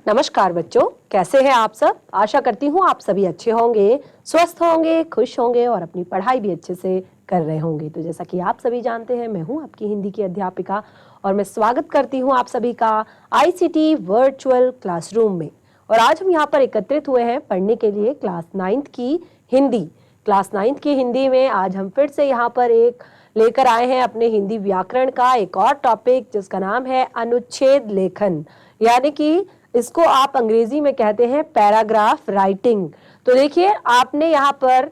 नमस्कार बच्चों, कैसे हैं आप सब। आशा करती हूँ आप सभी अच्छे होंगे, स्वस्थ होंगे, खुश होंगे और अपनी पढ़ाई भी अच्छे से कर रहे होंगे। तो जैसा कि आप सभी जानते हैं, मैं हूँ आपकी हिंदी की अध्यापिका और मैं स्वागत करती हूँ आप सभी का आईसीटी वर्चुअल क्लासरूम में। और आज हम यहाँ पर एकत्रित हुए हैं पढ़ने के लिए क्लास 9th की हिंदी। क्लास 9th की हिंदी में आज हम फिर से यहाँ पर एक लेकर आए हैं अपने हिंदी व्याकरण का एक और टॉपिक, जिसका नाम है अनुच्छेद लेखन, यानी कि इसको आप अंग्रेजी में कहते हैं पैराग्राफ राइटिंग। तो देखिए, आपने यहाँ पर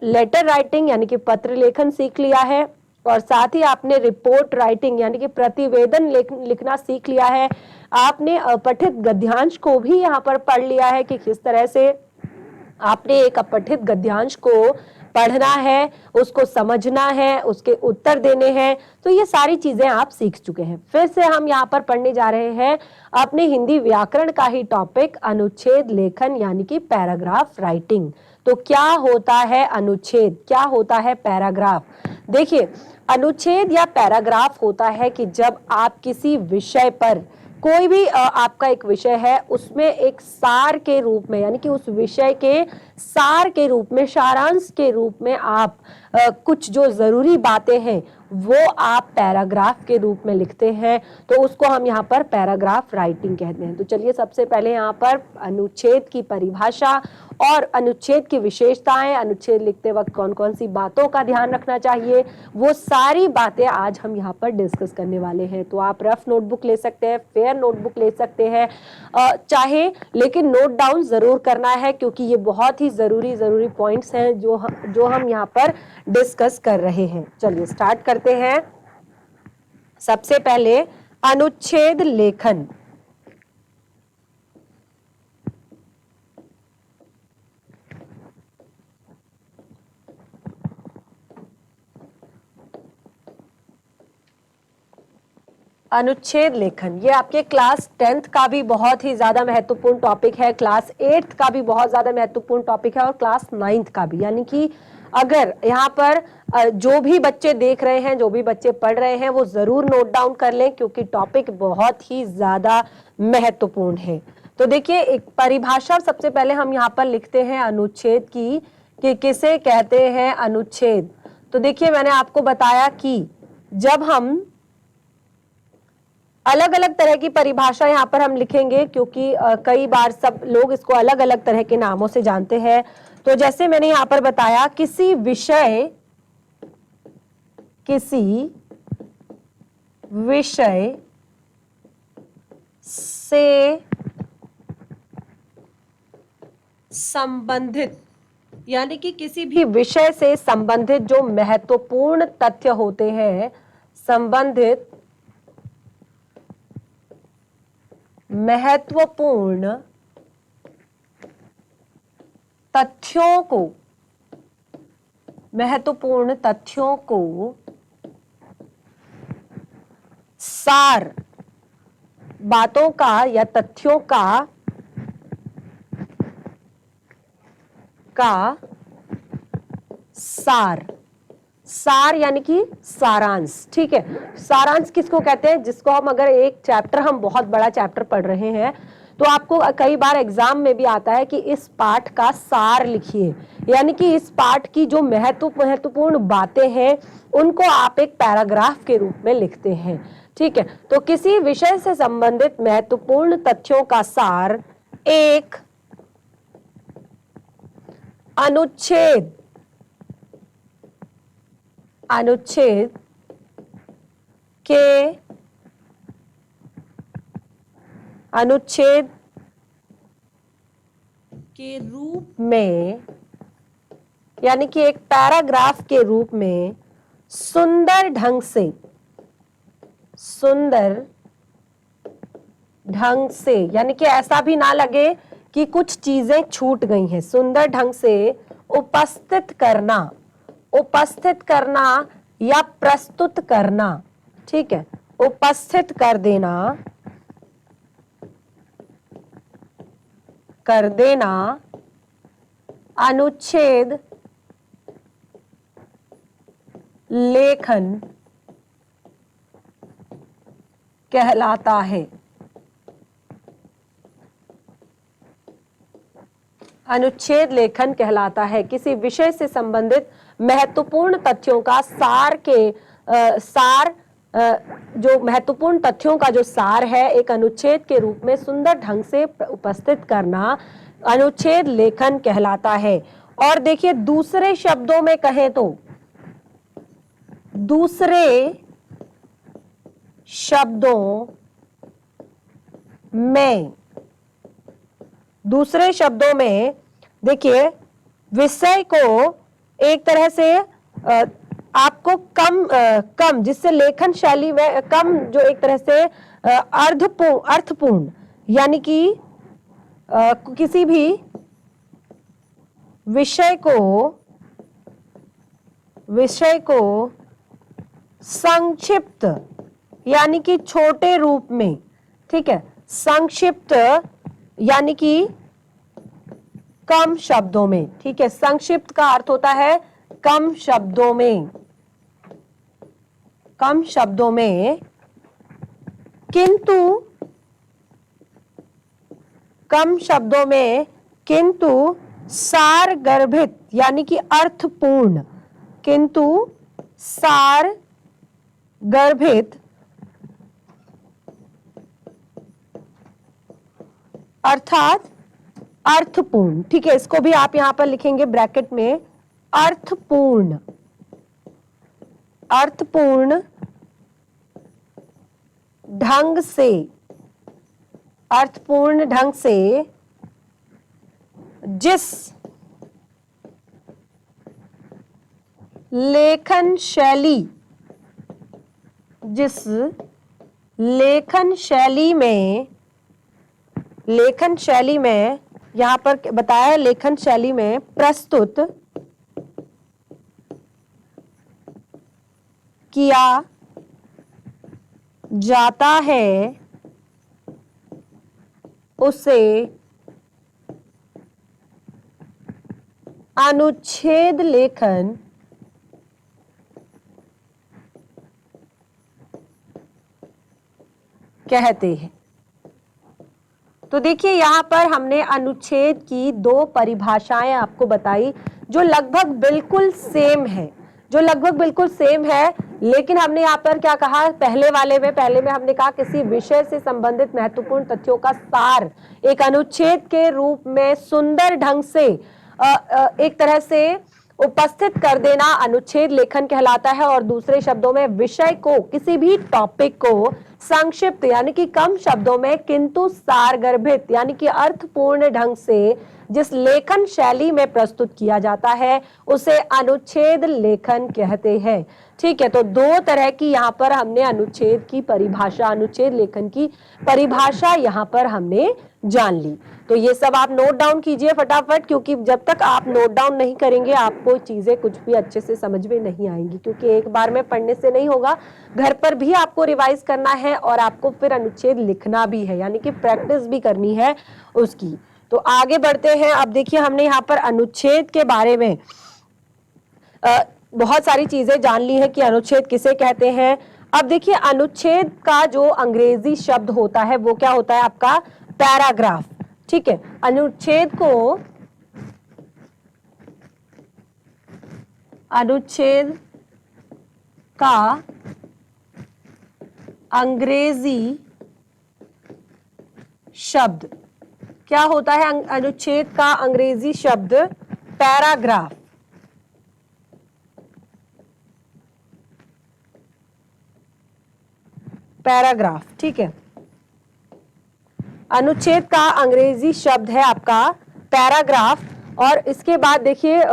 लेटर राइटिंग यानी कि पत्र लेखन सीख लिया है और साथ ही आपने रिपोर्ट राइटिंग यानी कि प्रतिवेदन लिखना सीख लिया है। आपने अपठित गद्यांश को भी यहाँ पर पढ़ लिया है कि किस तरह से आपने एक अपठित गद्यांश को पढ़ना है, उसको समझना है, उसके उत्तर देने हैं। तो ये सारी चीजें आप सीख चुके हैं। फिर से हम यहाँ पर पढ़ने जा रहे हैं अपने हिंदी व्याकरण का ही टॉपिक, अनुच्छेद लेखन यानी कि पैराग्राफ राइटिंग। तो क्या होता है अनुच्छेद, क्या होता है पैराग्राफ। देखिए, अनुच्छेद या पैराग्राफ होता है कि जब आप किसी विषय पर, कोई भी आपका एक विषय है, उसमें एक सार के रूप में यानी कि उस विषय के सार के रूप में, सारांश के रूप में आप कुछ जो जरूरी बातें हैं वो आप पैराग्राफ के रूप में लिखते हैं, तो उसको हम यहाँ पर पैराग्राफ राइटिंग कहते हैं। तो चलिए सबसे पहले यहाँ पर अनुच्छेद की परिभाषा और अनुच्छेद की विशेषताएं, अनुच्छेद लिखते वक्त कौन कौन सी बातों का ध्यान रखना चाहिए, वो सारी बातें आज हम यहाँ पर डिस्कस करने वाले हैं। तो आप रफ नोटबुक ले सकते हैं, फेयर नोटबुक ले सकते हैं चाहे, लेकिन नोट डाउन जरूर करना है क्योंकि ये बहुत ही जरूरी पॉइंट्स हैं जो हम यहाँ पर डिस्कस कर रहे हैं। चलिए स्टार्ट करते हैं। सबसे पहले अनुच्छेद लेखन। अनुच्छेद लेखन ये आपके क्लास 10th का भी बहुत ही ज्यादा महत्वपूर्ण टॉपिक है, क्लास 8th का भी बहुत ज्यादा महत्वपूर्ण टॉपिक है और क्लास 9th का भी। यानी कि अगर यहाँ पर जो भी बच्चे देख रहे हैं, जो भी बच्चे पढ़ रहे हैं, वो जरूर नोट डाउन कर लें क्योंकि टॉपिक बहुत ही ज्यादा महत्वपूर्ण है। तो देखिए, एक परिभाषा सबसे पहले हम यहाँ पर लिखते हैं अनुच्छेद की, कि किसे कहते हैं अनुच्छेद। तो देखिए, मैंने आपको बताया कि जब हम अलग अलग तरह की परिभाषा यहाँ पर हम लिखेंगे क्योंकि कई बार सब लोग इसको अलग अलग तरह के नामों से जानते हैं। तो जैसे मैंने यहाँ पर बताया, किसी विषय से संबंधित, यानी कि किसी भी विषय से संबंधित जो महत्वपूर्ण तथ्य होते हैं, संबंधित महत्वपूर्ण तथ्यों को सार, बातों का या तथ्यों का सार यानी कि सारांश। ठीक है, सारांश किसको कहते हैं, जिसको हम, अगर एक चैप्टर, हम बहुत बड़ा चैप्टर पढ़ रहे हैं तो आपको कई बार एग्जाम में भी आता है कि इस पाठ का सार लिखिए, यानी कि इस पाठ की जो महत्वपूर्ण बातें हैं उनको आप एक पैराग्राफ के रूप में लिखते हैं। ठीक है, तो किसी विषय से संबंधित महत्वपूर्ण तथ्यों का सार एक अनुच्छेद के रूप में, यानी कि एक पैराग्राफ के रूप में सुंदर ढंग से, यानी कि ऐसा भी ना लगे कि कुछ चीजें छूट गई हैं, सुंदर ढंग से उपस्थित करना या प्रस्तुत करना। ठीक है, उपस्थित कर देना अनुच्छेद लेखन कहलाता है। अनुच्छेद लेखन कहलाता है किसी विषय से संबंधित महत्वपूर्ण तथ्यों का जो महत्वपूर्ण तथ्यों का जो सार है एक अनुच्छेद के रूप में सुंदर ढंग से उपस्थित करना अनुच्छेद लेखन कहलाता है। और देखिए दूसरे शब्दों में कहें तो दूसरे शब्दों में देखिए विषय को एक तरह से आपको कम जिससे लेखन शैली में कम जो एक तरह से अर्थपूर्ण यानी कि किसी भी विषय को संक्षिप्त यानी कि छोटे रूप में, ठीक है, संक्षिप्त यानी कि कम शब्दों में, ठीक है, संक्षिप्त का अर्थ होता है कम शब्दों में, किंतु सारगर्भित यानी कि अर्थपूर्ण, अर्थात अर्थपूर्ण, ठीक है, इसको भी आप यहां पर लिखेंगे ब्रैकेट में, अर्थपूर्ण ढंग से जिस लेखन शैली में यहां पर बताया लेखन शैली में प्रस्तुत किया जाता है उसे अनुच्छेद लेखन कहते हैं। तो देखिए यहां पर हमने अनुच्छेद की दो परिभाषाएं आपको बताई जो लगभग बिल्कुल सेम है, लेकिन हमने यहाँ पर क्या कहा, पहले में हमने कहा किसी विषय से संबंधित महत्वपूर्ण तथ्यों का सार एक अनुच्छेद के रूप में सुंदर ढंग से एक तरह से उपस्थित कर देना अनुच्छेद लेखन कहलाता है। और दूसरे शब्दों में विषय को, किसी भी टॉपिक को संक्षिप्त यानी कि कम शब्दों में किंतु सारगर्भित यानी कि अर्थपूर्ण ढंग से जिस लेखन शैली में प्रस्तुत किया जाता है उसे अनुच्छेद लेखन कहते हैं। ठीक है, तो दो तरह की यहाँ पर हमने अनुच्छेद लेखन की परिभाषा यहाँ पर हमने जान ली। तो ये सब आप नोट डाउन कीजिए फटाफट, क्योंकि जब तक आप नोट डाउन नहीं करेंगे आपको चीजें कुछ भी अच्छे से समझ में नहीं आएंगी, क्योंकि एक बार में पढ़ने से नहीं होगा, घर पर भी आपको रिवाइज करना है और आपको फिर अनुच्छेद लिखना भी है, यानी कि प्रैक्टिस भी करनी है उसकी। तो आगे बढ़ते हैं। अब देखिए हमने यहाँ पर अनुच्छेद के बारे में बहुत सारी चीजें जान ली है कि अनुच्छेद किसे कहते हैं। अब देखिए अनुच्छेद का जो अंग्रेजी शब्द होता है वो क्या होता है आपका, पैराग्राफ। ठीक है, अनुच्छेद का अंग्रेजी शब्द क्या होता है, अनुच्छेद का अंग्रेजी शब्द पैराग्राफ। ठीक है, अनुच्छेद का अंग्रेजी शब्द है आपका पैराग्राफ। और इसके बाद देखिए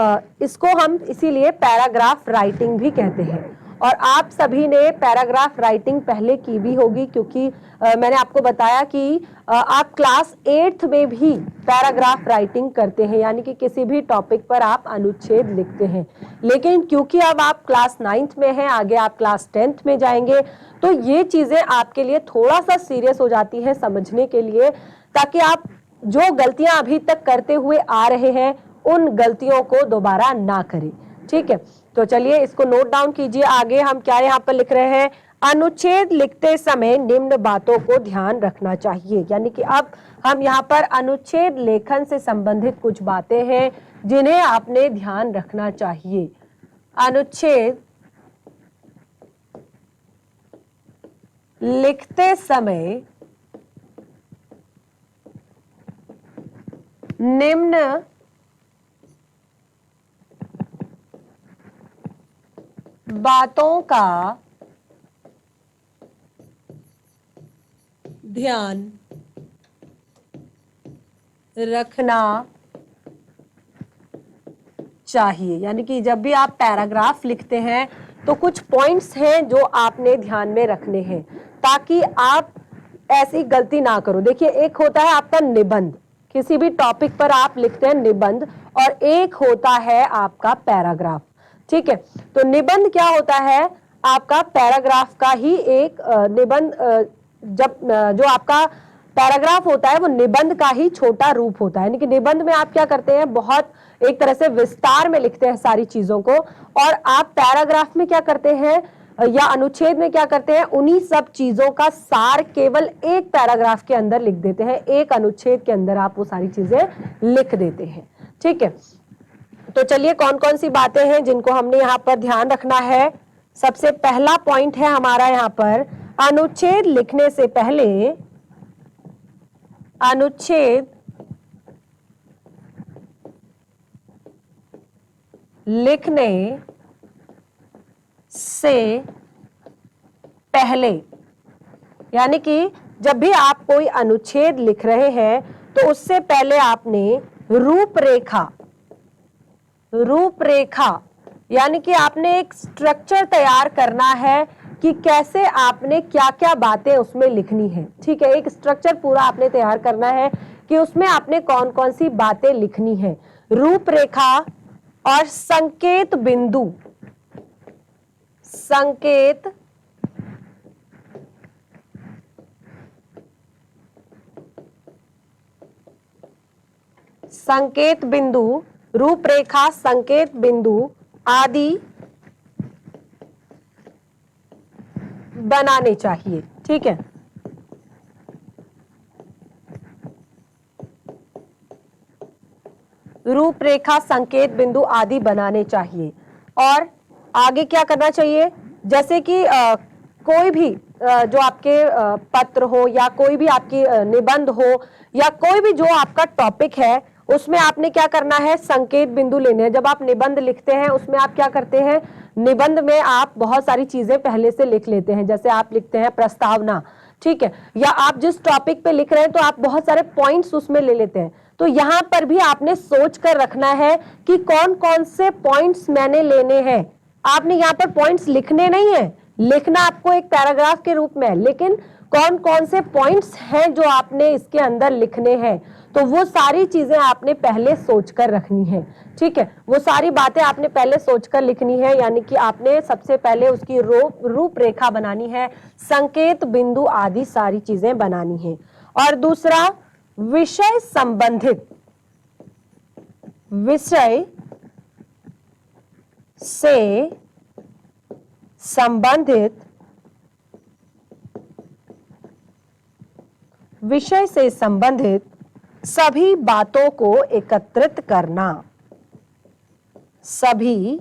इसको हम इसीलिए पैराग्राफ राइटिंग भी कहते हैं। और आप सभी ने पैराग्राफ राइटिंग पहले की भी होगी, क्योंकि मैंने आपको बताया कि आप क्लास 8th में भी पैराग्राफ राइटिंग करते हैं, यानी कि किसी भी टॉपिक पर आप अनुच्छेद लिखते हैं। लेकिन क्योंकि अब आप क्लास 9th में हैं, आगे आप क्लास 10th में जाएंगे, तो ये चीजें आपके लिए थोड़ा सा सीरियस हो जाती है समझने के लिए, ताकि आप जो गलतियां अभी तक करते हुए आ रहे हैं उन गलतियों को दोबारा ना करें। ठीक है, तो चलिए इसको नोट डाउन कीजिए। आगे हम क्या यहाँ पर लिख रहे हैं, अनुच्छेद लिखते समय निम्न बातों को ध्यान रखना चाहिए। यानी कि अब हम यहाँ पर अनुच्छेद लेखन से संबंधित कुछ बातें हैं जिन्हें आपने ध्यान रखना चाहिए। अनुच्छेद लिखते समय निम्न बातों का ध्यान रखना चाहिए। यानी कि जब भी आप पैराग्राफ लिखते हैं तो कुछ पॉइंट्स हैं जो आपने ध्यान में रखने हैं ताकि आप ऐसी गलती ना करो। देखिए, एक होता है आपका निबंध, किसी भी टॉपिक पर आप लिखते हैं निबंध, और एक होता है आपका पैराग्राफ। ठीक है, तो निबंध क्या होता है? आपका पैराग्राफ का ही एक निबंध, जब जो आपका पैराग्राफ होता है वो निबंध का ही छोटा रूप होता है। यानी कि निबंध में आप क्या करते हैं, बहुत एक तरह से विस्तार में लिखते हैं सारी चीजों को, और आप पैराग्राफ में क्या करते हैं या अनुच्छेद में क्या करते हैं, उन्हीं सब चीजों का सार केवल एक पैराग्राफ के अंदर लिख देते हैं, एक अनुच्छेद के अंदर आप वो सारी चीजें लिख देते हैं। ठीक है, तो चलिए कौन कौन सी बातें हैं जिनको हमने यहाँ पर ध्यान रखना है। सबसे पहला पॉइंट है हमारा यहाँ पर, अनुच्छेद लिखने से पहले, अनुच्छेद लिखने से पहले, यानी कि जब भी आप कोई अनुच्छेद लिख रहे हैं तो उससे पहले आपने रूपरेखा यानी कि आपने एक स्ट्रक्चर तैयार करना है कि कैसे आपने क्या क्या बातें उसमें लिखनी है। ठीक है, एक स्ट्रक्चर पूरा आपने तैयार करना है कि उसमें आपने कौन कौन सी बातें लिखनी है। रूपरेखा और संकेत बिंदु, संकेत बिंदु, रूपरेखा, संकेत बिंदु आदि बनाने चाहिए। ठीक है, रूपरेखा, संकेत बिंदु आदि बनाने चाहिए। और आगे क्या करना चाहिए, जैसे कि कोई भी जो आपके पत्र हो या कोई भी आपकी निबंध हो या कोई भी जो आपका टॉपिक है, उसमें आपने क्या करना है, संकेत बिंदु लेने हैं। जब आप निबंध लिखते हैं उसमें आप क्या करते हैं, निबंध में आप बहुत सारी चीजें पहले से लिख लेते हैं। जैसे आप लिखते हैं प्रस्तावना, ठीक है, या आप जिस टॉपिक पे लिख रहे हैं तो आप बहुत सारे पॉइंट्स उसमें ले लेते हैं। तो यहां पर भी आपने सोच कर रखना है कि कौन कौन से पॉइंट्स मैंने लेने हैं। आपने यहाँ पर पॉइंट्स लिखने नहीं है, लिखना आपको एक पैराग्राफ के रूप में है, लेकिन कौन कौन से पॉइंट्स हैं जो आपने इसके अंदर लिखने हैं, तो वो सारी चीजें आपने पहले सोचकर रखनी है। ठीक है, वो सारी बातें आपने पहले सोचकर लिखनी है। यानी कि आपने सबसे पहले उसकी रूपरेखा बनानी है, संकेत बिंदु आदि सारी चीजें बनानी है। और दूसरा, विषय से संबंधित सभी बातों को एकत्रित करना, सभी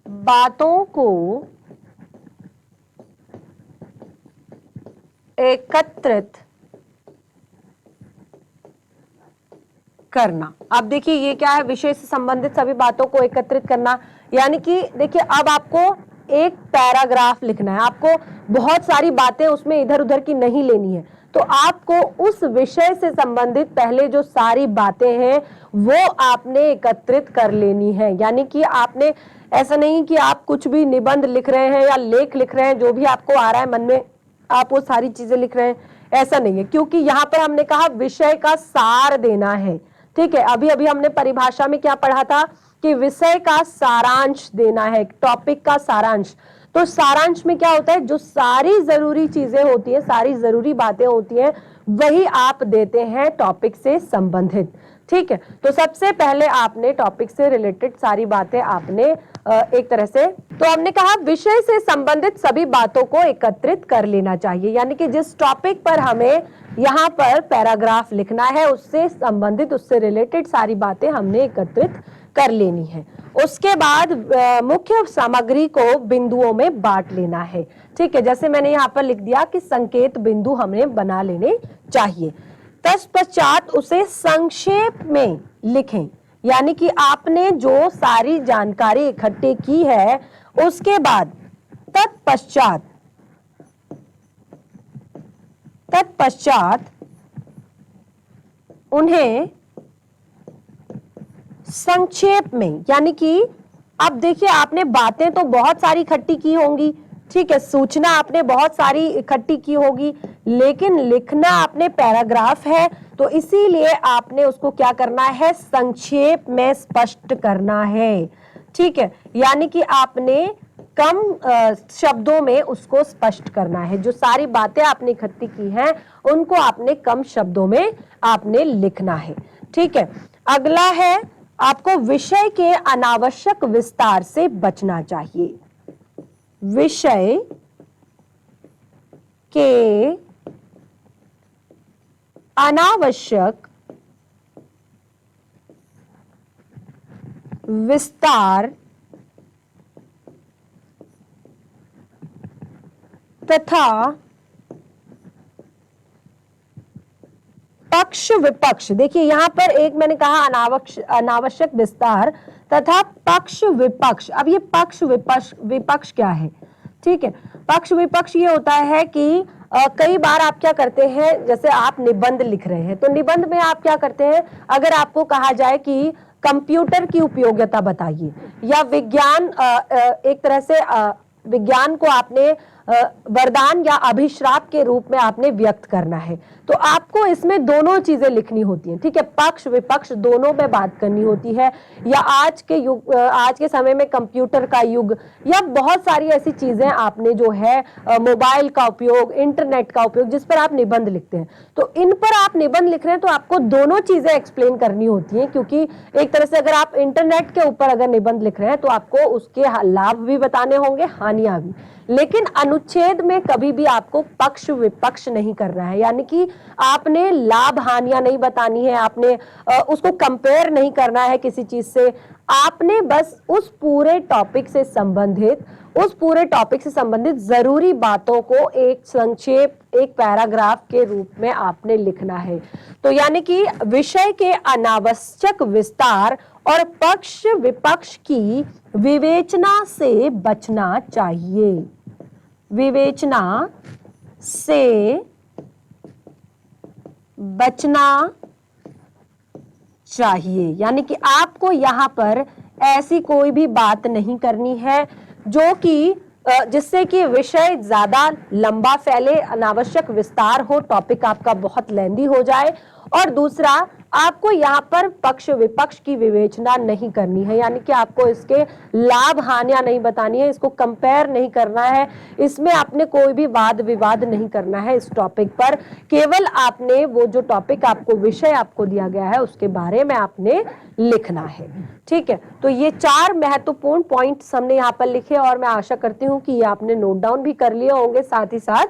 बातों को एकत्रित करना। अब देखिए ये क्या है, विषय से संबंधित सभी बातों को एकत्रित करना। यानी कि देखिए अब आपको एक पैराग्राफ लिखना है, आपको बहुत सारी बातें उसमें इधर उधर की नहीं लेनी है, तो आपको उस विषय से संबंधित पहले जो सारी बातें हैं वो आपने एकत्रित कर लेनी है। यानी कि आपने ऐसा नहीं कि आप कुछ भी निबंध लिख रहे हैं या लेख लिख रहे हैं, जो भी आपको आ रहा है मन में आप वो सारी चीजें लिख रहे हैं, ऐसा नहीं है। क्योंकि यहाँ पर हमने कहा विषय का सार देना है। ठीक है, अभी अभी हमने परिभाषा में क्या पढ़ा था कि विषय का सारांश देना है, टॉपिक का सारांश। तो सारांश में क्या होता है, जो सारी जरूरी चीजें होती है, सारी जरूरी बातें होती हैं, वही आप देते हैं टॉपिक से संबंधित। ठीक है, तो सबसे पहले आपने टॉपिक से रिलेटेड सारी बातें आपने एक तरह से। तो हमने कहा विषय से संबंधित सभी बातों को एकत्रित कर लेना चाहिए, यानी कि जिस टॉपिक पर हमें यहाँ पर पैराग्राफ लिखना है उससे संबंधित, उससे रिलेटेड सारी बातें हमने एकत्रित कर लेनी है। उसके बाद मुख्य सामग्री को बिंदुओं में बांट लेना है। ठीक है, जैसे मैंने यहाँ पर लिख दिया कि संकेत बिंदु हमें बना लेने चाहिए। तत्पश्चात उसे संक्षेप में लिखें, यानी कि आपने जो सारी जानकारी इकट्ठी की है उसके बाद तत्पश्चात उन्हें संक्षेप में, यानी कि अब देखिए आपने बातें तो बहुत सारी इकट्ठी की होंगी, ठीक है, सूचना आपने बहुत सारी इकट्ठी की होगी, लेकिन लिखना आपने पैराग्राफ है, तो इसीलिए आपने उसको क्या करना है, संक्षेप में स्पष्ट करना है। ठीक है, यानी कि आपने कम शब्दों में उसको स्पष्ट करना है। जो सारी बातें आपने इकट्ठी की हैं उनको आपने कम शब्दों में आपने लिखना है। ठीक है, अगला है आपको विषय के अनावश्यक विस्तार से बचना चाहिए। विषय के अनावश्यक विस्तार तथा पक्ष विपक्ष, देखिए यहां पर एक मैंने कहा अनावश्यक विस्तार तथा पक्ष विपक्ष। अब ये पक्ष विपक्ष क्या है? ठीक है, पक्ष विपक्ष ये होता है कि कई बार आप क्या करते हैं, जैसे आप निबंध लिख रहे हैं तो निबंध में आप क्या करते हैं, अगर आपको कहा जाए कि कंप्यूटर की उपयोगिता बताइए या विज्ञान, एक तरह से विज्ञान को आपने वरदान या अभिश्राप के रूप में आपने व्यक्त करना है, तो आपको इसमें दोनों चीजें लिखनी होती हैं। ठीक है, पक्ष विपक्ष दोनों में बात करनी होती है। या आज के समय में कंप्यूटर का युग या बहुत सारी ऐसी चीजें आपने जो है मोबाइल का उपयोग, इंटरनेट का उपयोग, जिस पर आप निबंध लिखते हैं, तो इन पर आप निबंध लिख रहे हैं तो आपको दोनों चीजें एक्सप्लेन करनी होती हैं, क्योंकि एक तरह से अगर आप इंटरनेट के ऊपर अगर निबंध लिख रहे हैं तो आपको उसके लाभ भी बताने होंगे, हानियां भी। लेकिन अनुच्छेद में कभी भी आपको पक्ष विपक्ष नहीं करना है, यानी कि आपने लाभ हानियां नहीं बतानी है, आपने उसको कंपेयर नहीं करना है किसी चीज से। आपने बस उस पूरे टॉपिक से संबंधित जरूरी बातों को एक संक्षेप, एक पैराग्राफ के रूप में आपने लिखना है। तो यानी कि विषय के अनावश्यक विस्तार और पक्ष विपक्ष की विवेचना से बचना चाहिए। विवेचना से बचना चाहिए, यानी कि आपको यहां पर ऐसी कोई भी बात नहीं करनी है जो कि जिससे कि विषय ज्यादा लंबा फैले, अनावश्यक विस्तार हो, टॉपिक आपका बहुत लेंदी हो जाए। और दूसरा, आपको यहाँ पर पक्ष विपक्ष की विवेचना नहीं करनी है, यानी कि आपको इसके लाभ हानियां नहीं बतानी है, इसको कंपेयर नहीं करना है, इसमें आपने कोई भी वाद विवाद नहीं करना है इस टॉपिक पर। केवल आपने वो जो टॉपिक आपको, विषय आपको दिया गया है उसके बारे में आपने लिखना है। ठीक है, तो ये 4 महत्वपूर्ण पॉइंट्स हमने यहाँ पर लिखे और मैं आशा करती हूँ कि ये आपने नोट डाउन भी कर लिए होंगे। साथ ही साथ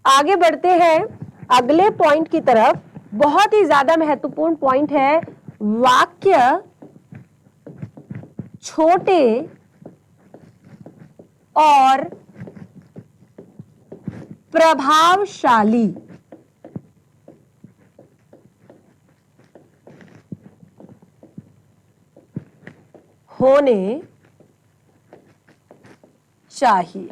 आगे बढ़ते हैं अगले पॉइंट की तरफ। बहुत ही ज्यादा महत्वपूर्ण पॉइंट है, वाक्य छोटे और प्रभावशाली होने चाहिए।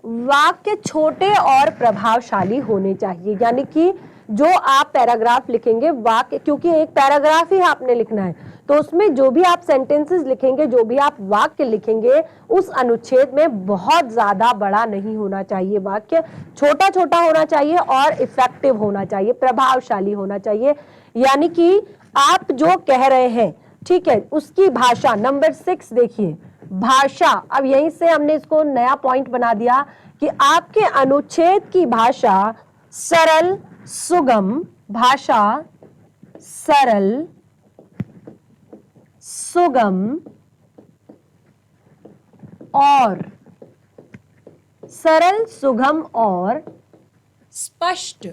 वाक्य छोटे और प्रभावशाली होने चाहिए, यानी कि जो आप पैराग्राफ लिखेंगे, वाक्य, क्योंकि एक पैराग्राफ ही आपने लिखना है, तो उसमें जो भी आप सेंटेंसेस लिखेंगे, जो भी आप वाक्य लिखेंगे, उस अनुच्छेद में बहुत ज्यादा बड़ा नहीं होना चाहिए। वाक्य छोटा छोटा होना चाहिए और इफेक्टिव होना चाहिए, प्रभावशाली होना चाहिए। यानी कि आप जो कह रहे हैं, ठीक है, उसकी भाषा, नंबर 6 देखिए, भाषा। अब यहीं से हमने इसको नया पॉइंट बना दिया कि आपके अनुच्छेद की भाषा सरल, सुगम, भाषा सरल, सुगम और सरल, सुगम और स्पष्ट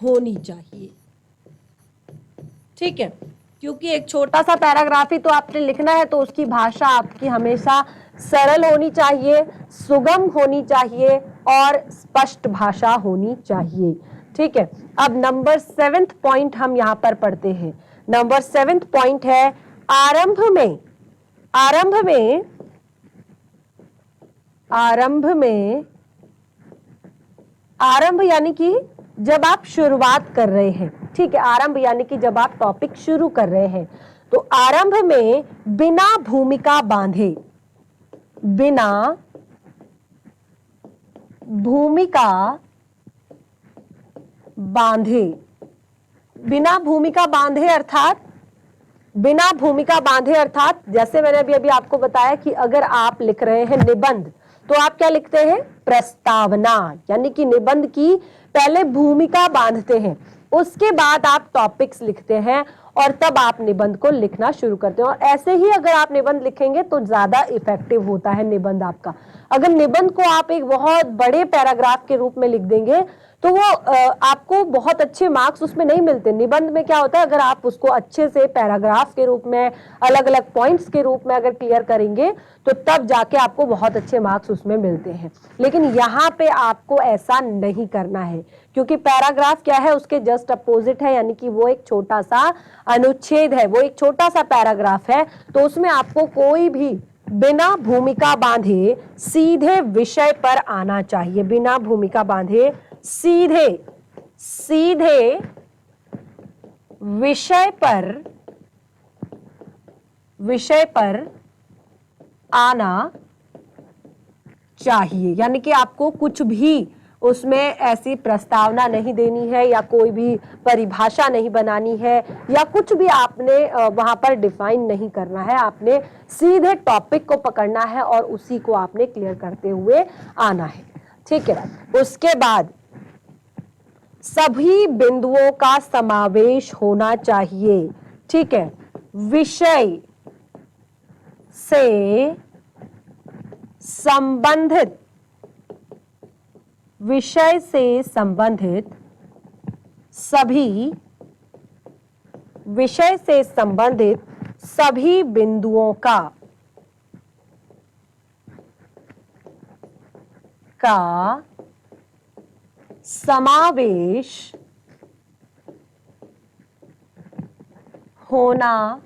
होनी चाहिए। ठीक है, क्योंकि एक छोटा सा पैराग्राफ ही तो आपने लिखना है, तो उसकी भाषा आपकी हमेशा सरल होनी चाहिए, सुगम होनी चाहिए और स्पष्ट भाषा होनी चाहिए। ठीक है, अब नंबर 7th पॉइंट हम यहां पर पढ़ते हैं। नंबर 7th पॉइंट है आरंभ में। आरंभ में, आरंभ में, आरंभ यानी कि जब आप शुरुआत कर रहे हैं। ठीक है, आरंभ यानी कि जब आप टॉपिक शुरू कर रहे हैं, तो आरंभ में बिना भूमिका बांधे, बिना भूमिका बांधे, बिना भूमिका बांधे अर्थात, बिना भूमिका बांधे अर्थात जैसे मैंने अभी अभी आपको बताया कि अगर आप लिख रहे हैं निबंध, तो आप क्या लिखते हैं? प्रस्तावना, यानी कि निबंध की पहले भूमिका बांधते हैं, उसके बाद आप टॉपिक्स लिखते हैं और तब आप निबंध को लिखना शुरू करते हैं। और ऐसे ही अगर आप निबंध लिखेंगे तो ज्यादा इफेक्टिव होता है निबंध आपका। अगर निबंध को आप एक बहुत बड़े पैराग्राफ के रूप में लिख देंगे तो वो आपको बहुत अच्छे मार्क्स उसमें नहीं मिलते। निबंध में क्या होता है, अगर आप उसको अच्छे से पैराग्राफ के रूप में, अलग अलग पॉइंट्स के रूप में अगर क्लियर करेंगे तो तब जाके आपको बहुत अच्छे मार्क्स उसमें मिलते हैं। लेकिन यहाँ पे आपको ऐसा नहीं करना है, क्योंकि पैराग्राफ क्या है, उसके जस्ट अपोजिट है, यानी कि वो एक छोटा सा अनुच्छेद है, वो एक छोटा सा पैराग्राफ है। तो उसमें आपको कोई भी बिना भूमिका बांधे सीधे विषय पर आना चाहिए। बिना भूमिका बांधे सीधे सीधे विषय पर आना चाहिए। यानी कि आपको कुछ भी उसमें ऐसी प्रस्तावना नहीं देनी है या कोई भी परिभाषा नहीं बनानी है या कुछ भी आपने वहां पर डिफाइन नहीं करना है। आपने सीधे टॉपिक को पकड़ना है और उसी को आपने क्लियर करते हुए आना है। ठीक है, उसके बाद सभी बिंदुओं का समावेश होना चाहिए। ठीक है, विषय से संबंधित, विषय से संबंधित सभी, विषय से संबंधित सभी बिंदुओं का समावेश होना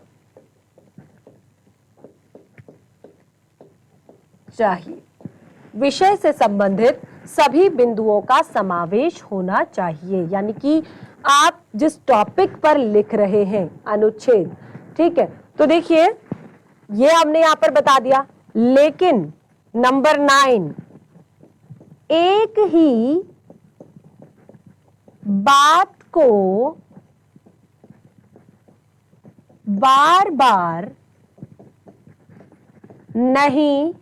चाहिए। विषय से संबंधित सभी बिंदुओं का समावेश होना चाहिए, यानी कि आप जिस टॉपिक पर लिख रहे हैं अनुच्छेद। ठीक है, तो देखिए ये हमने यहां पर बता दिया। लेकिन नंबर 9, एक ही बात को बार बार नहीं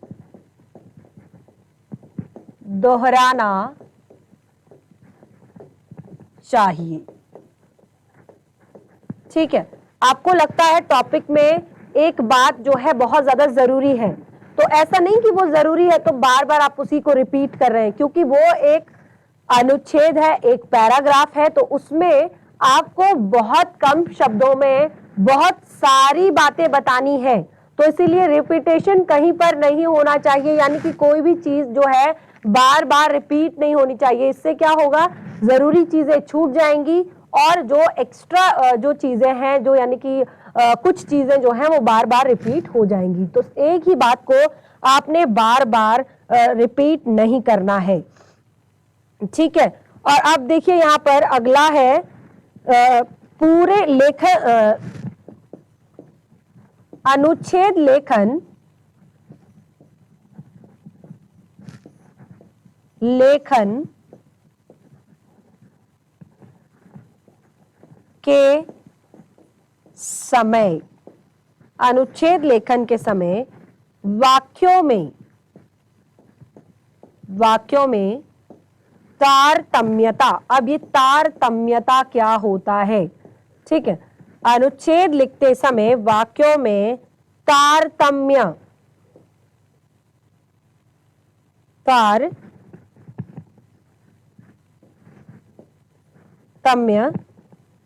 दोहराना चाहिए। ठीक है, आपको लगता है टॉपिक में एक बात जो है बहुत ज्यादा जरूरी है, तो ऐसा नहीं कि वो जरूरी है तो बार बार आप उसी को रिपीट कर रहे हैं, क्योंकि वो एक अनुच्छेद है, एक पैराग्राफ है, तो उसमें आपको बहुत कम शब्दों में बहुत सारी बातें बतानी है। तो इसीलिए रिपीटेशन कहीं पर नहीं होना चाहिए, यानी कि कोई भी चीज जो है बार बार रिपीट नहीं होनी चाहिए। इससे क्या होगा, जरूरी चीजें छूट जाएंगी और जो एक्स्ट्रा जो चीजें हैं, जो यानी कि कुछ चीजें जो हैं वो बार बार रिपीट हो जाएंगी। तो एक ही बात को आपने बार बार रिपीट नहीं करना है। ठीक है, और अब देखिए यहां पर अगला है पूरे लेखन, अनुच्छेद लेखन के समय, अनुच्छेद लेखन के समय वाक्यों में तारतम्यता। अब ये तारतम्यता क्या होता है? ठीक है, अनुच्छेद लिखते समय वाक्यों में तारतम्य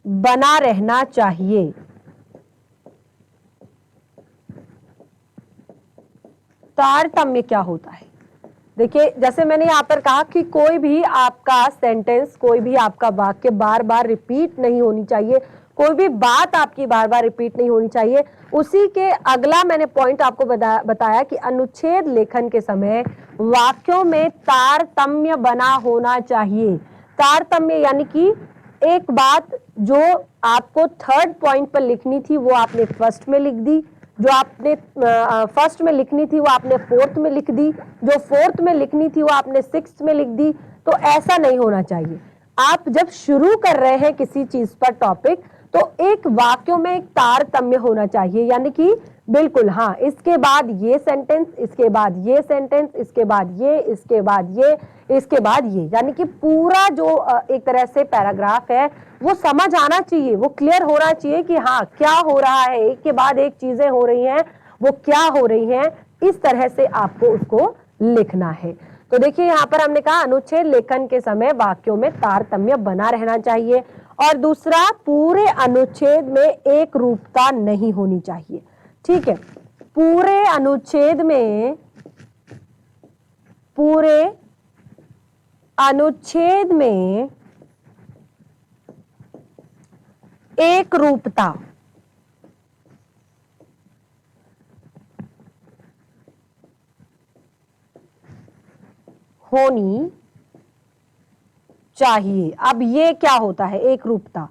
बना रहना चाहिए। तारतम्य क्या होता है? देखिए, जैसे मैंने यहाँ पर कहा कि कोई भी आपका सेंटेंस, कोई भी आपका वाक्य बार बार रिपीट नहीं होनी चाहिए, कोई भी बात आपकी बार बार रिपीट नहीं होनी चाहिए। उसी के अगला मैंने पॉइंट आपको बताया कि अनुच्छेद लेखन के समय वाक्यों में तारतम्य बना होना चाहिए। तारतम्य यानी कि एक बात जो आपको थर्ड पॉइंट पर लिखनी थी वो आपने फर्स्ट में लिख दी, जो आपने फर्स्ट में लिखनी थी वो आपने फोर्थ में लिख दी, जो फोर्थ में लिखनी थी वो आपने सिक्स्थ में लिख दी। तो ऐसा नहीं होना चाहिए। आप जब शुरू कर रहे हैं किसी चीज पर टॉपिक, तो एक वाक्यों में एक तारतम्य होना चाहिए, यानी कि बिल्कुल हाँ, इसके बाद ये सेंटेंस, इसके बाद ये सेंटेंस, इसके बाद ये, इसके बाद ये, इसके बाद ये, यानी कि पूरा जो एक तरह से पैराग्राफ है वो समझ आना चाहिए, वो क्लियर होना चाहिए कि हाँ क्या हो रहा है, एक के बाद एक चीजें हो रही हैं, वो क्या हो रही हैं, इस तरह से आपको उसको लिखना है। तो देखिए यहाँ पर हमने कहा अनुच्छेद लेखन के समय वाक्यों में तारतम्य बना रहना चाहिए। और दूसरा, पूरे अनुच्छेद में एक रूपता नहीं होनी चाहिए। ठीक है, पूरे अनुच्छेद में एक रूपता होनी चाहिए। अब ये क्या होता है एक रूपता?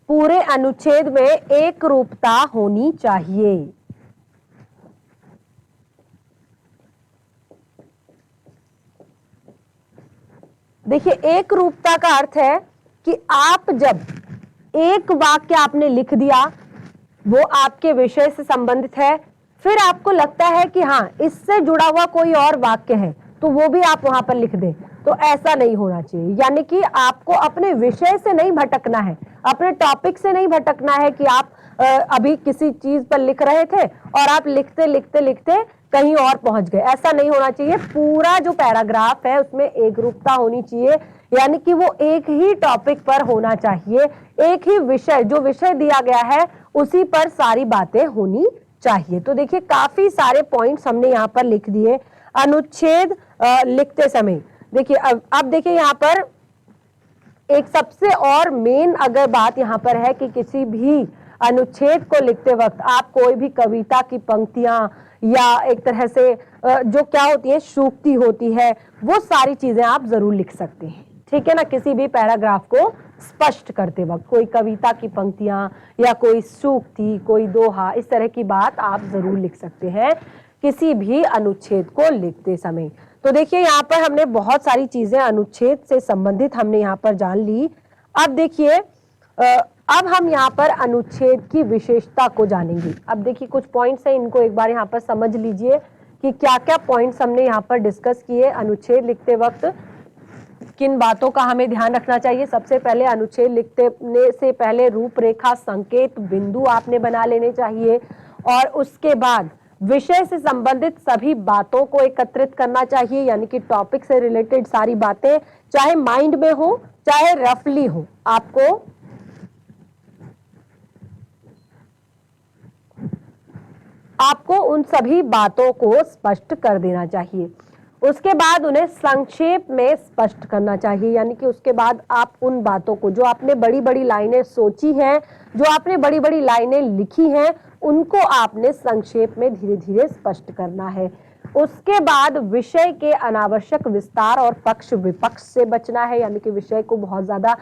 पूरे अनुच्छेद में एक रूपता होनी चाहिए। देखिए, एक रूपता का अर्थ है कि आप जब एक वाक्य आपने लिख दिया, वो आपके विषय से संबंधित है, फिर आपको लगता है कि हाँ इससे जुड़ा हुआ कोई और वाक्य है, तो वो भी आप वहां पर लिख दें, तो ऐसा नहीं होना चाहिए। यानी कि आपको अपने विषय से नहीं भटकना है, अपने टॉपिक से नहीं भटकना है कि आप अभी किसी चीज पर लिख रहे थे और आप लिखते लिखते लिखते कहीं और पहुंच गए, ऐसा नहीं होना चाहिए। पूरा जो पैराग्राफ है उसमें एकरूपता होनी चाहिए, यानी कि वो एक ही टॉपिक पर होना चाहिए, एक ही विषय, जो विषय दिया गया है उसी पर सारी बातें होनी चाहिए। तो देखिए, काफी सारे पॉइंट्स हमने यहाँ पर लिख दिए अनुच्छेद लिखते समय। देखिए अब देखिए यहाँ पर एक सबसे और मेन अगर बात यहाँ पर है कि किसी भी अनुच्छेद को लिखते वक्त आप कोई भी कविता की पंक्तियां या एक तरह से जो क्या होती है सूक्ति होती है, वो सारी चीजें आप जरूर लिख सकते हैं। ठीक है ना, किसी भी पैराग्राफ को स्पष्ट करते वक्त कोई कविता की पंक्तियां या कोई सूक्ति, कोई दोहा, इस तरह की बात आप जरूर लिख सकते हैं किसी भी अनुच्छेद को लिखते समय। तो देखिए यहाँ पर हमने बहुत सारी चीजें अनुच्छेद से संबंधित हमने यहाँ पर जान ली। अब देखिए अब हम यहाँ पर अनुच्छेद की विशेषता को जानेंगे। अब देखिए कुछ पॉइंट्स हैं, इनको एक बार यहाँ पर समझ लीजिए कि क्या क्या पॉइंट्स हमने यहाँ पर डिस्कस किए। अनुच्छेद लिखते वक्त किन बातों का हमें ध्यान रखना चाहिए? सबसे पहले अनुच्छेद लिखते से पहले रूपरेखा, संकेत, बिंदु आपने बना लेने चाहिए, और उसके बाद विषय से संबंधित सभी बातों को एकत्रित करना चाहिए, यानी कि टॉपिक से रिलेटेड सारी बातें, चाहे माइंड में हो चाहे रफली हो, आपको उन सभी बातों को स्पष्ट कर देना चाहिए। उसके बाद उन्हें संक्षेप में स्पष्ट करना चाहिए, यानी कि उसके बाद आप उन बातों को जो आपने बड़ी बड़ी लाइनें सोची हैं, जो आपने बड़ी बड़ी लाइनें लिखी हैं, उनको आपने संक्षेप में धीरे धीरे स्पष्ट करना है। उसके बाद विषय के अनावश्यक विस्तार और पक्ष विपक्ष से बचना है, यानी कि विषय को बहुत ज्यादा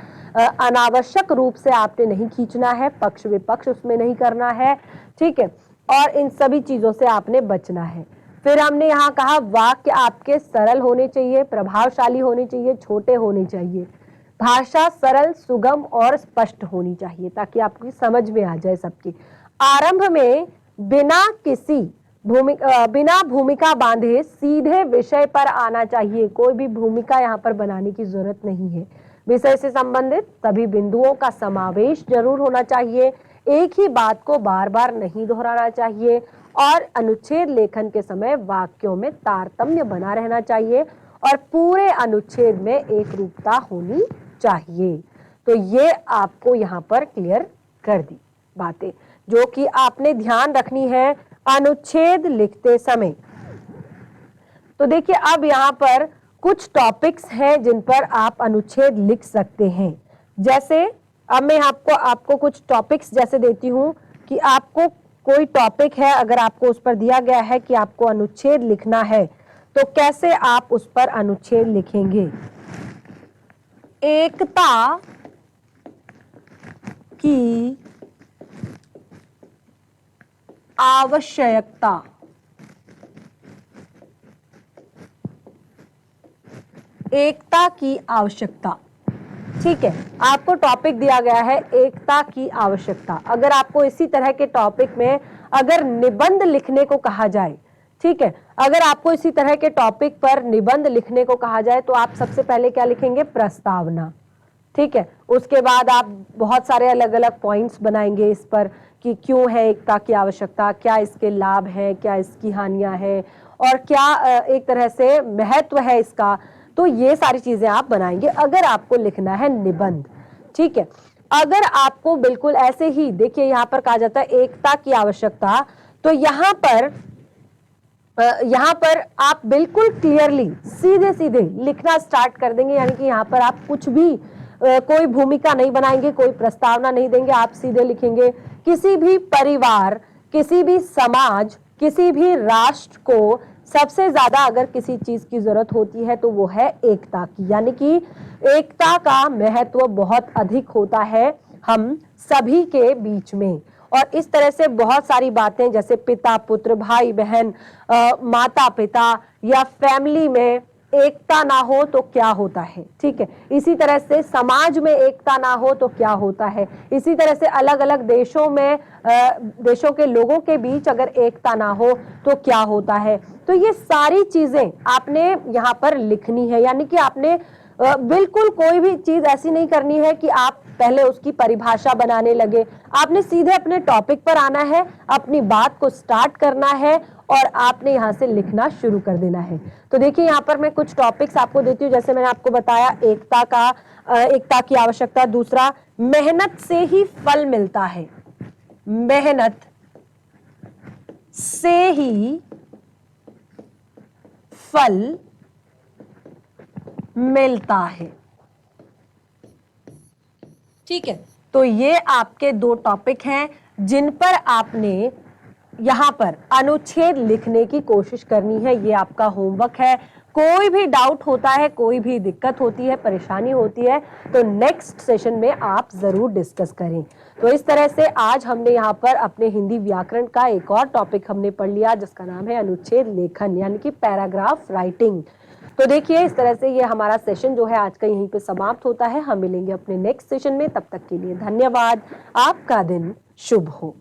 अनावश्यक रूप से आपने नहीं खींचना है, पक्ष विपक्ष उसमें नहीं करना है। ठीक है, और इन सभी चीजों से आपने बचना है। फिर हमने यहाँ कहा वाक्य आपके सरल होने चाहिए, प्रभावशाली होने चाहिए, छोटे होने चाहिए, भाषा सरल, सुगम और स्पष्ट होनी चाहिए ताकि आपकी समझ में आ जाए सबकी। आरंभ में बिना भूमिका बांधे सीधे विषय पर आना चाहिए, कोई भी भूमिका यहाँ पर बनाने की जरूरत नहीं है। विषय से संबंधित सभी बिंदुओं का समावेश जरूर होना चाहिए, एक ही बात को बार बार नहीं दोहराना चाहिए और अनुच्छेद लेखन के समय वाक्यों में तारतम्य बना रहना चाहिए और पूरे अनुच्छेद में एक रूपता होनी चाहिए। तो ये आपको यहाँ पर क्लियर कर दी बातें जो कि आपने ध्यान रखनी है अनुच्छेद लिखते समय। तो देखिए अब यहाँ पर कुछ टॉपिक्स हैं जिन पर आप अनुच्छेद लिख सकते हैं। जैसे अब मैं आपको कुछ टॉपिक्स जैसे देती हूँ कि आपको कोई टॉपिक है, अगर आपको उस पर दिया गया है कि आपको अनुच्छेद लिखना है तो कैसे आप उस पर अनुच्छेद लिखेंगे। एकता की आवश्यकता, एकता की आवश्यकता। ठीक है, आपको टॉपिक दिया गया है एकता की आवश्यकता। अगर आपको इसी तरह के टॉपिक में अगर निबंध लिखने को कहा जाए, ठीक है, अगर आपको इसी तरह के टॉपिक पर निबंध लिखने को कहा जाए तो आप सबसे पहले क्या लिखेंगे, प्रस्तावना। ठीक है, उसके बाद आप बहुत सारे अलग अलग पॉइंट्स बनाएंगे इस पर कि क्यों है एकता की आवश्यकता, क्या इसके लाभ है, क्या इसकी हानियां है और क्या एक तरह से महत्व है इसका। तो ये सारी चीजें आप बनाएंगे अगर आपको लिखना है निबंध। ठीक है, अगर आपको बिल्कुल ऐसे ही देखिए यहाँ पर कहा जाता है एकता की आवश्यकता, तो यहाँ पर आप बिल्कुल क्लियरली सीधे सीधे लिखना स्टार्ट कर देंगे। यानी कि यहाँ पर आप कुछ भी कोई भूमिका नहीं बनाएंगे, कोई प्रस्तावना नहीं देंगे, आप सीधे लिखेंगे किसी भी परिवार, किसी भी समाज, किसी भी राष्ट्र को सबसे ज्यादा अगर किसी चीज की जरूरत होती है तो वो है एकता की। यानी कि एकता का महत्व बहुत अधिक होता है हम सभी के बीच में। और इस तरह से बहुत सारी बातें जैसे पिता पुत्र, भाई बहन, माता पिता या फैमिली में एकता ना हो तो क्या होता है। ठीक है, इसी तरह से समाज में एकता ना हो तो क्या होता है, इसी तरह से अलग अलग देशों में देशों के लोगों के बीच अगर एकता ना हो तो क्या होता है। तो ये सारी चीजें आपने यहाँ पर लिखनी है। यानी कि आपने बिल्कुल कोई भी चीज ऐसी नहीं करनी है कि आप पहले उसकी परिभाषा बनाने लगे। आपने सीधे अपने टॉपिक पर आना है, अपनी बात को स्टार्ट करना है और आपने यहाँ से लिखना शुरू कर देना है। तो देखिए यहाँ पर मैं कुछ टॉपिक्स आपको देती हूँ। जैसे मैंने आपको बताया एकता की आवश्यकता। दूसरा, मेहनत से ही फल मिलता है, मेहनत से ही फल मिलता है। ठीक है, तो ये आपके दो टॉपिक हैं जिन पर आपने यहां पर अनुच्छेद लिखने की कोशिश करनी है। ये आपका होमवर्क है। कोई भी डाउट होता है, कोई भी दिक्कत होती है, परेशानी होती है तो नेक्स्ट सेशन में आप जरूर डिस्कस करें। तो इस तरह से आज हमने यहाँ पर अपने हिंदी व्याकरण का एक और टॉपिक हमने पढ़ लिया जिसका नाम है अनुच्छेद लेखन यानी कि पैराग्राफ राइटिंग। तो देखिए इस तरह से ये हमारा सेशन जो है आज का यहीं पे समाप्त होता है। हम मिलेंगे अपने नेक्स्ट सेशन में, तब तक के लिए धन्यवाद। आपका दिन शुभ हो।